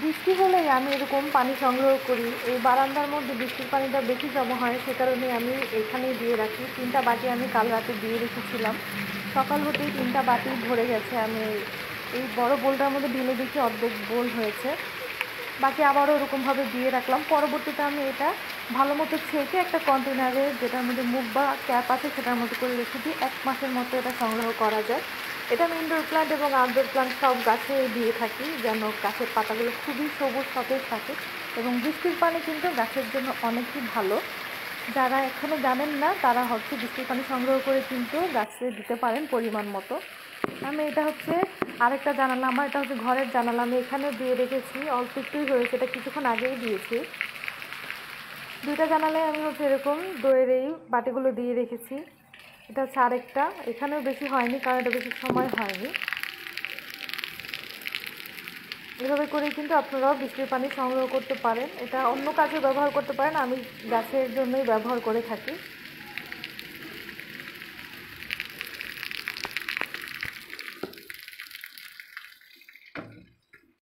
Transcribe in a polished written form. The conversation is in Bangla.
বৃষ্টি হলেই আমি এরকম পানি সংগ্রহ করি। এই বারান্দার মধ্যে বৃষ্টির পানিটা বেশি জমা হয়, সে কারণে আমি এখানেই দিয়ে রাখি। 3টা বাটি আমি কাল রাতে দিয়ে রেখেছিলাম, সকাল হতেই 3টা বাটি ভরে গেছে। আমি এই বড় বোলটার মধ্যে ঢেলে দেখি অর্ধেক বোল হয়েছে, বাকি আবারও ওরকমভাবে দিয়ে রাখলাম। পরবর্তীতে আমি এটা ভালো মতো ছেঁকে একটা কন্টেনারে, যেটার মধ্যে মুখ বা ক্যাপ আছে, সেটার মতো করে রেখে দিই। 1 মাসের মতো এটা সংগ্রহ করা যায়। এটা আমি ইনডোর প্ল্যান্ট এবং আউটডোর প্ল্যান্ট সব গাছে দিয়ে থাকি, যেন গাছের পাতাগুলো খুবই সবুজ সতেজ থাকে। এবং বৃষ্টির পানি কিন্তু গাছের জন্য অনেকই ভালো। যারা এখনও জানেন না তারা বৃষ্টির পানি সংগ্রহ করে কিন্তু গাছে দিতে পারেন পরিমাণ মতো। আমি এটা আরেকটা জানালা, আমার এটা ঘরের জানালা, আমি এখানেও দিয়ে রেখেছি। অল্প একটুই হয়েছে, এটা কিছুক্ষণ আগেই দিয়েছি। 2টা জানালায় আমি এরকম দইয়ের এই বাটিগুলো দিয়ে রেখেছি। এটা আরেকটা, এখানেও বেশি হয়নি কারণ এটা বেশি সময় হয়নি। এভাবে করেই কিন্তু আপনারাও বৃষ্টির পানি সংগ্রহ করতে পারেন। এটা অন্য কাজে ব্যবহার করতে পারেন, আমি গাছের জন্যই ব্যবহার করে থাকি।